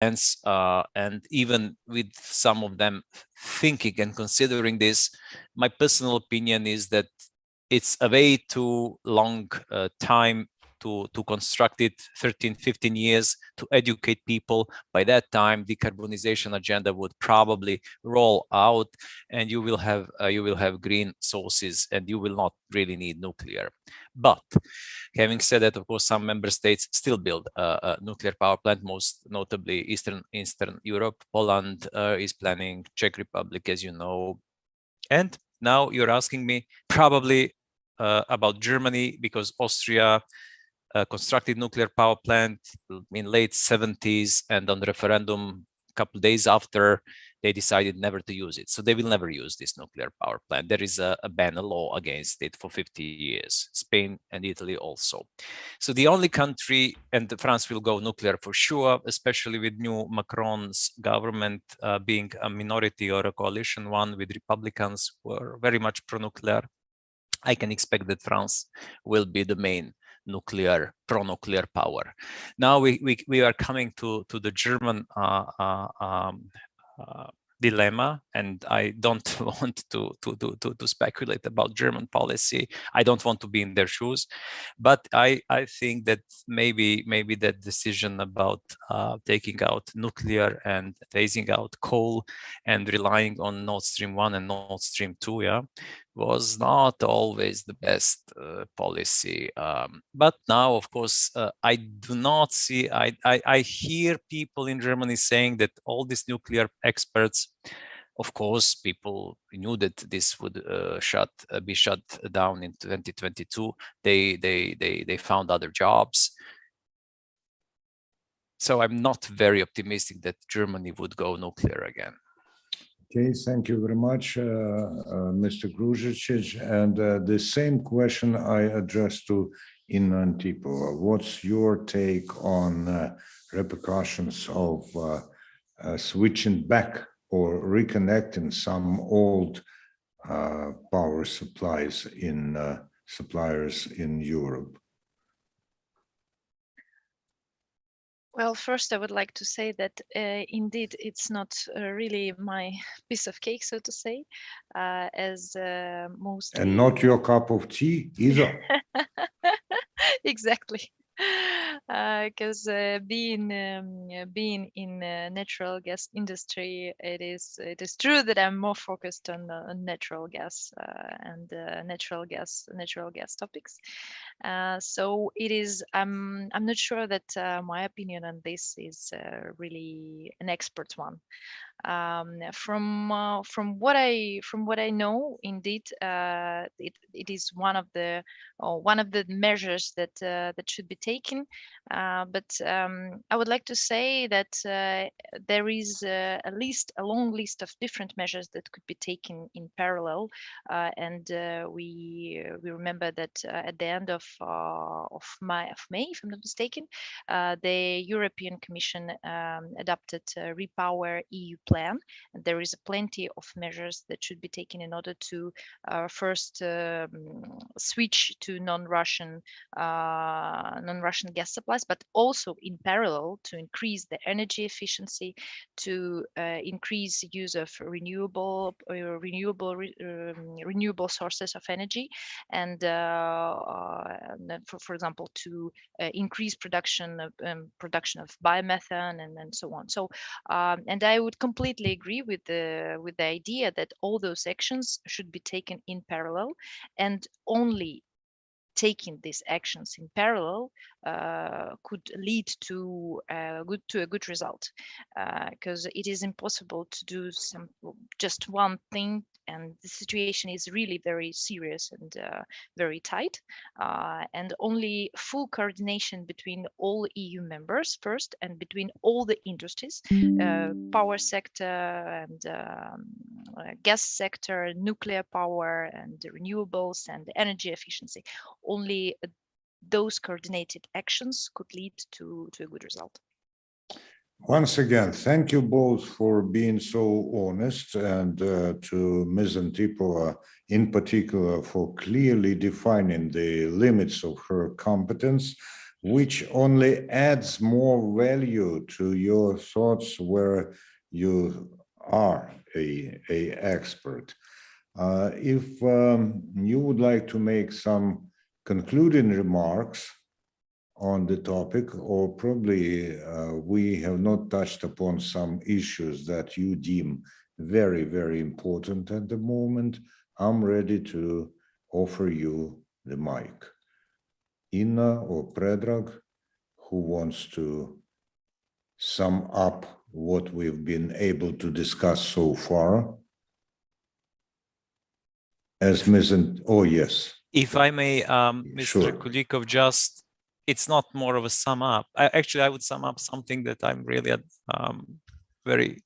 and even with some of them thinking and considering this, my personal opinion is that it's a way too long time to construct it, 13, 15 years to educate people. By that time, decarbonization agenda would probably roll out, and you will have green sources, and you will not really need nuclear. But having said that, of course, some member states still build a nuclear power plant, most notably Eastern Europe. Poland is planning, Czech Republic, as you know. And now you're asking me probably about Germany, because Austria constructed nuclear power plant in late 70s, and on the referendum a couple of days after, they decided never to use it. So they will never use this nuclear power plant. There is a ban, a law against it for 50 years. Spain and Italy also. So the only country, and France will go nuclear for sure, especially with new Macron's government being a minority or a coalition one with Republicans who are very much pro-nuclear. I can expect that France will be the main pro-nuclear power. Now we are coming to the German dilemma, and I don't want to speculate about German policy. I don't want to be in their shoes, but I think that maybe that decision about taking out nuclear and phasing out coal and relying on Nord Stream 1 and Nord Stream 2, was not always the best policy. But now, of course, I do not see, I hear people in Germany saying that all these nuclear experts, of course, people knew that this would be shut down in 2022. They found other jobs. So I'm not very optimistic that Germany would go nuclear again. Okay, thank you very much, Mr. Gruzicic. And the same question I address to Inna Antipova. What's your take on repercussions of switching back or reconnecting some old power supplies in suppliers in Europe? Well, first, I would like to say that indeed it's not really my piece of cake, so to say, as mostly... And not your cup of tea either. Exactly. Because being in natural gas industry, it is true that I'm more focused on natural gas and natural gas topics. So it is. I'm not sure that my opinion on this is really an expert one. From what I know, indeed, it is one of the measures that should be taken. But I would like to say that there is at least a long list of different measures that could be taken in parallel, and we remember that at the end of May, if I'm not mistaken, the European Commission adopted Repower EU plan, and there is plenty of measures that should be taken in order to first switch to non-Russian gas supplies, but also in parallel to increase the energy efficiency, to increase use of renewable sources of energy, and for example, to increase production of biomethane and so on. So and I would completely agree with the idea that all those actions should be taken in parallel, and only taking these actions in parallel could lead to a good result, because it is impossible to do just one thing, and the situation is really very serious and very tight, and only full coordination between all EU members first, and between all the industries, power sector and gas sector, nuclear power and renewables and energy efficiency. Only those coordinated actions could lead to a good result. Once again, thank you both for being so honest, and to Ms. Antipova in particular for clearly defining the limits of her competence. which only adds more value to your thoughts where you are a expert. If you would like to make some concluding remarks on the topic, or probably we have not touched upon some issues that you deem very, very important at the moment, I'm ready to offer you the mic. Inna or Predrag, who wants to sum up what we've been able to discuss so far? Oh, yes. If I may, Mr. Sure. Kulikov, just, it's not more of a sum up. Actually, I would sum up something that I'm really very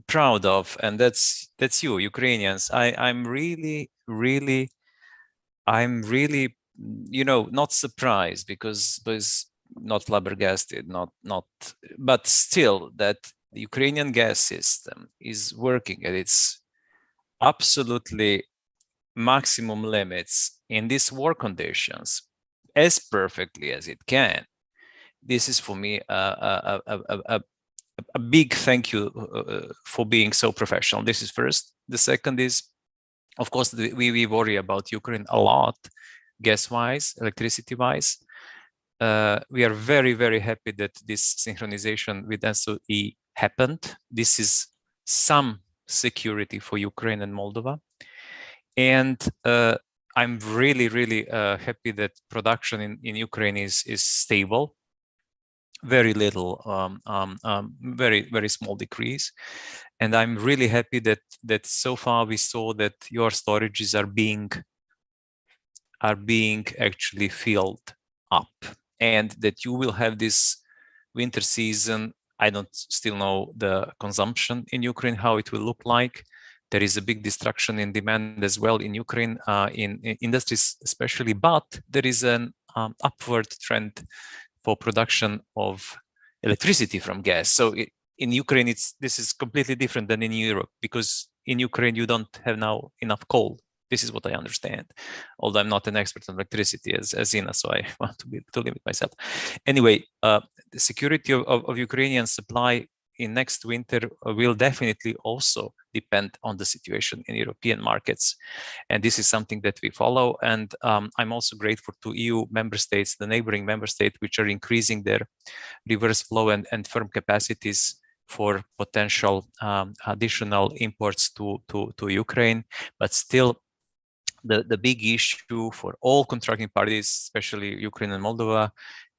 proud of, and that's you, Ukrainians. I'm really, not surprised because not flabbergasted, but still that the Ukrainian gas system is working at its absolutely maximum limits in these war conditions as perfectly as it can. This is for me a big thank you for being so professional. This is first. The second is, of course, we worry about Ukraine a lot, gas-wise, electricity-wise. We are very, very happy that this synchronization with SOE happened. This is some security for Ukraine and Moldova. And I'm really, really happy that production in Ukraine is stable. Very little, very, very small decrease. And I'm really happy that so far we saw that your storages are being actually filled up, and that you will have this winter season. I don't still know the consumption in Ukraine, how it will look like. There is a big destruction in demand as well in Ukraine, in industries especially, but there is an upward trend for production of electricity from gas. So in Ukraine, this is completely different than in Europe, because in Ukraine you don't have now enough coal. This is what I understand, although I'm not an expert on electricity as Inna, so I want to limit myself. Anyway, the security of Ukrainian supply in next winter will definitely also depend on the situation in European markets. And this is something that we follow. And I'm also grateful to EU member states, the neighboring member states, which are increasing their reverse flow and firm capacities for potential additional imports to Ukraine. But still, the big issue for all contracting parties, especially Ukraine and Moldova,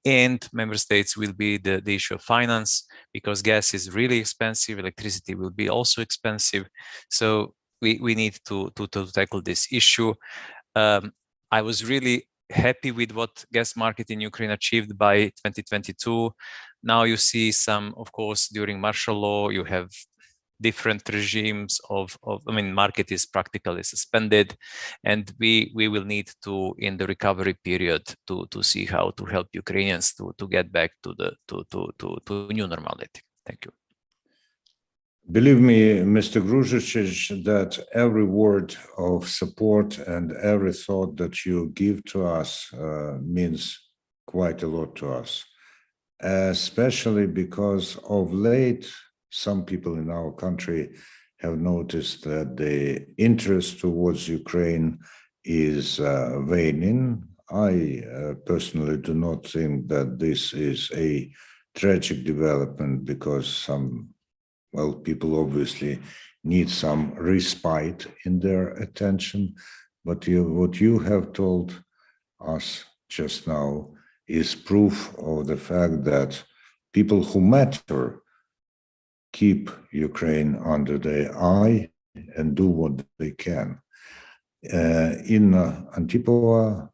and member states, will be the issue of finance, because gas is really expensive, electricity will be also expensive. So we need to tackle this issue. I was really happy with what gas market in Ukraine achieved by 2022. Now you see some, of course, during martial law, you have different regimes market is practically suspended, and we will need to, in the recovery period, to see how to help Ukrainians to get back to new normality. Thank you. Believe me, Mr. Gruzicic, that every word of support and every thought that you give to us means quite a lot to us, especially because of late, some people in our country have noticed that the interest towards Ukraine is waning. I personally do not think that this is a tragic development, because people obviously need some respite in their attention. But what you have told us just now is proof of the fact that people who matter keep Ukraine under their eye and do what they can. In Antipova,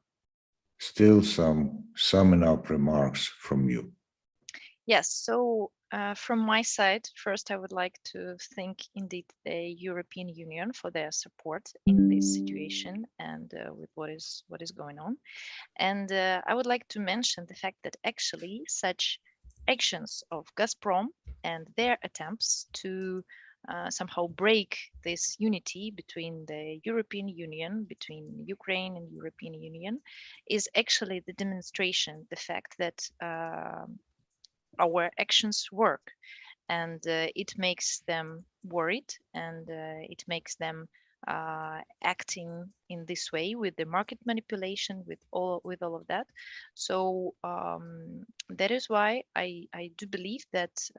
still some summing up remarks from you. Yes, so from my side, first I would like to thank indeed the European Union for their support in this situation and with what is going on. And I would like to mention the fact that actually such actions of Gazprom and their attempts to somehow break this unity between the European Union, between Ukraine and European Union, is actually the demonstration, the fact that our actions work, and it makes them worried, and it makes them acting in this way with the market manipulation, with all of that. So that is why I do believe that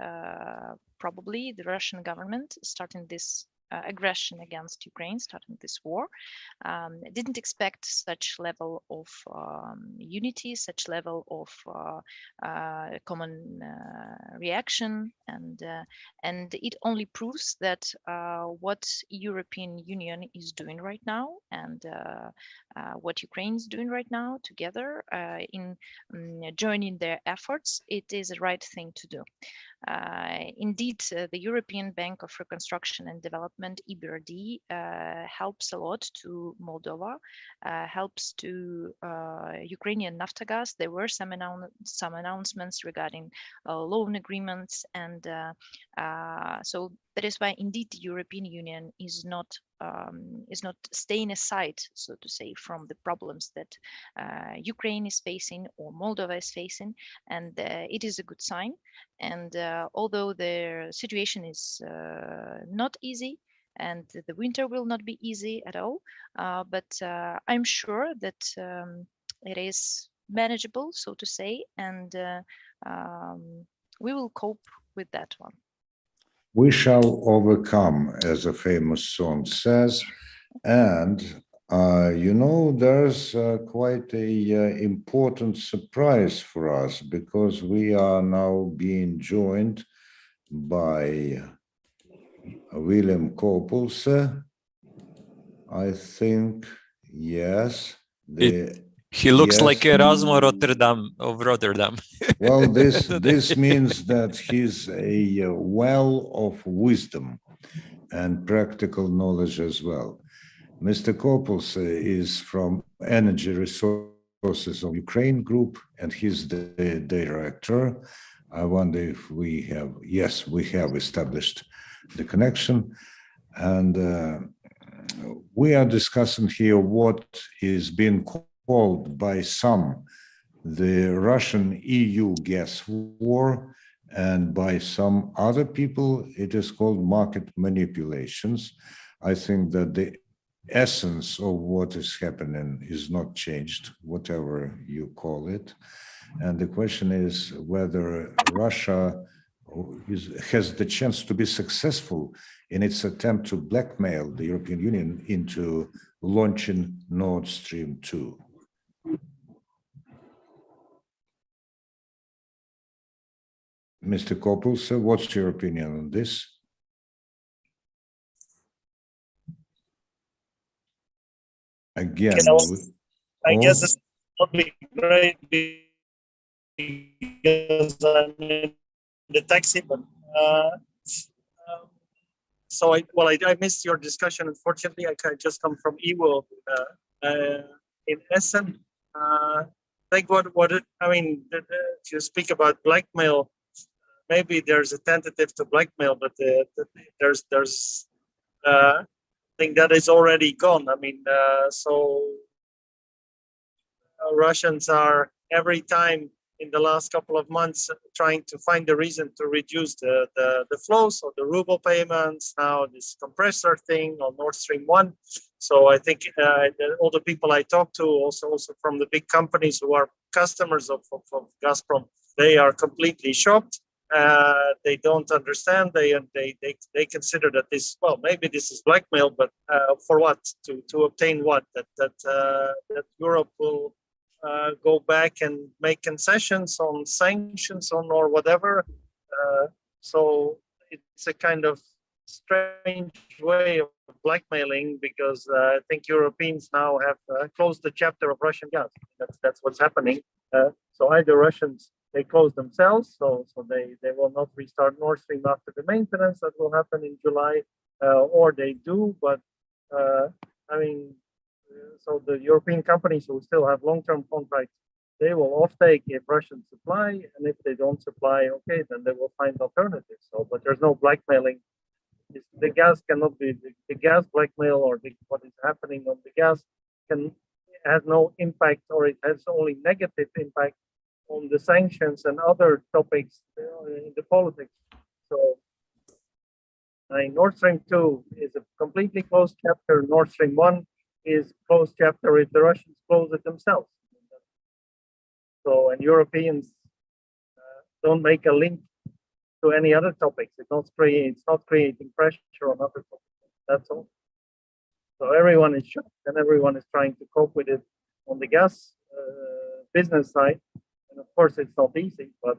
probably the Russian government, starting this aggression against Ukraine, starting this war, didn't expect such level of unity, such level of common reaction, and it only proves that what European Union is doing right now, and what Ukraine is doing right now together in joining their efforts, it is the right thing to do. Indeed, the European Bank of Reconstruction and Development, EBRD, helps a lot to Moldova, helps to Ukrainian Naftogaz. There were some announcements regarding loan agreements, and so that is why indeed the European Union is not staying aside, so to say, from the problems that Ukraine is facing or Moldova is facing, and it is a good sign. And although the situation is not easy, and the winter will not be easy at all, but I'm sure that it is manageable, so to say, and we will cope with that one. We shall overcome, as a famous song says, and you know, there's quite a important surprise for us, because we are now being joined by William Kopels. I think, yes. He looks yes. like Erasmo Rotterdam of Rotterdam. Well, this means that he's a well of wisdom and practical knowledge as well. Mr. Kopels is from Energy Resources of Ukraine Group, and he's the director. I wonder if we have, yes, we have established the connection. And we are discussing here what is being called by some the Russian-EU gas war, and by some other people it is called market manipulations. I think that the essence of what is happening is not changed, whatever you call it. And the question is whether Russia has the chance to be successful in its attempt to blackmail the European Union into launching Nord Stream 2. Mr. Kopels, what's your opinion on this? Again, I guess it's not be great because I'm in the taxi, but so I missed your discussion. Unfortunately, I just come from Ewo in Essen. I think if you speak about blackmail, maybe there's a tentative to blackmail, but there's I think that is already gone. I mean, Russians are every time in the last couple of months trying to find a reason to reduce the flows of the ruble payments. Now this compressor thing on Nord Stream 1. So I think all the people I talk to, also from the big companies who are customers of Gazprom, they are completely shocked. They don't understand. They consider that this, well, maybe this is blackmail, but for what? To obtain what? That Europe will go back and make concessions on sanctions on or whatever. So it's a kind of strange way of blackmailing, because I think Europeans now have closed the chapter of Russian gas. That's what's happening. So either Russians, they close themselves, so they will not restart Nord Stream after the maintenance that will happen in July, or they do, but so the European companies who still have long-term contracts, they will offtake if Russians supply, and if they don't supply, okay, then they will find alternatives. So, but there's no blackmailing the gas cannot be the gas blackmail or what is happening on the gas has no impact, or it has only negative impact on the sanctions and other topics in the politics. So Nord Stream 2 is a completely closed chapter. Nord Stream 1 is closed chapter if the Russians close it themselves. So, and Europeans don't make a link to any other topics. It's not creating pressure on other topics. That's all. So everyone is shocked and everyone is trying to cope with it on the gas business side. And of course, it's not easy, but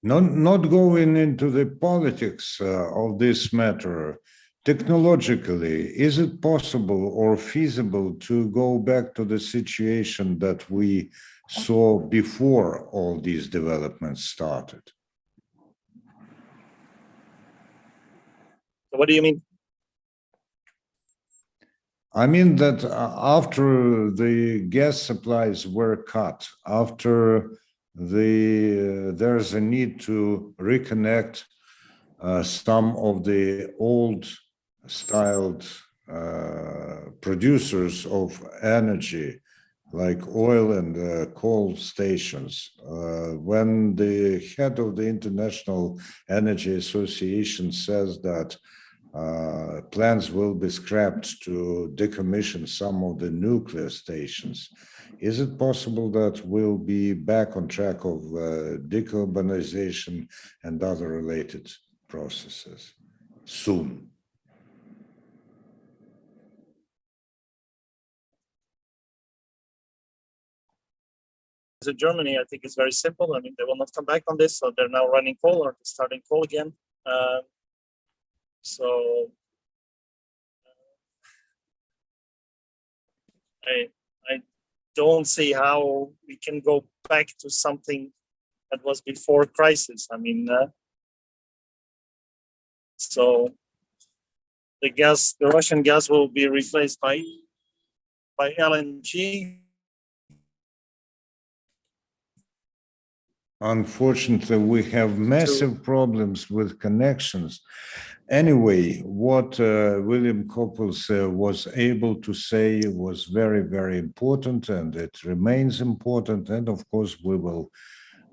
not going into the politics of this matter, technologically, is it possible or feasible to go back to the situation that we saw before all these developments started? So what do you mean? I mean that after the gas supplies were cut, after there's a need to reconnect some of the old styled producers of energy, like oil and coal stations. When the head of the International Energy Association says that plans will be scrapped to decommission some of the nuclear stations, is it possible that we'll be back on track of decarbonization and other related processes soon? In Germany, I think it's very simple. I mean, they will not come back on this, so they're now running coal or starting coal again. So I don't see how we can go back to something that was before crisis. I mean, so the Russian gas will be replaced by LNG. Unfortunately, we have massive problems with connections. Anyway, what William Koppels was able to say was very, very important, and it remains important. And of course, we will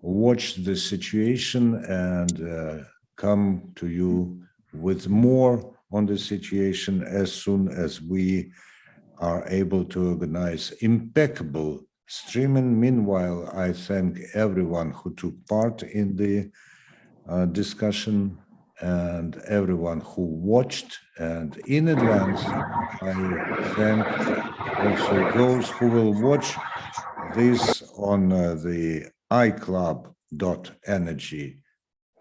watch the situation and come to you with more on the situation as soon as we are able to organize impeccable streaming. Meanwhile, I thank everyone who took part in the discussion and everyone who watched. And in advance, I thank also those who will watch this on the iClub.energy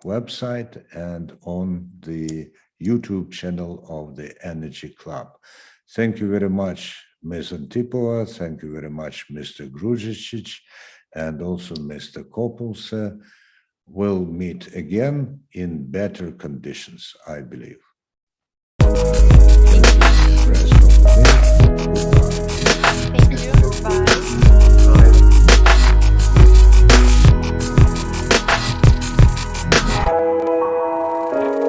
website and on the YouTube channel of the Energy Club. Thank you very much, Ms. Antipova. Thank you very much, Mr. Gruzicic, and also Mr. Koppels. We'll meet again in better conditions, I believe. Rest of the day. Goodbye.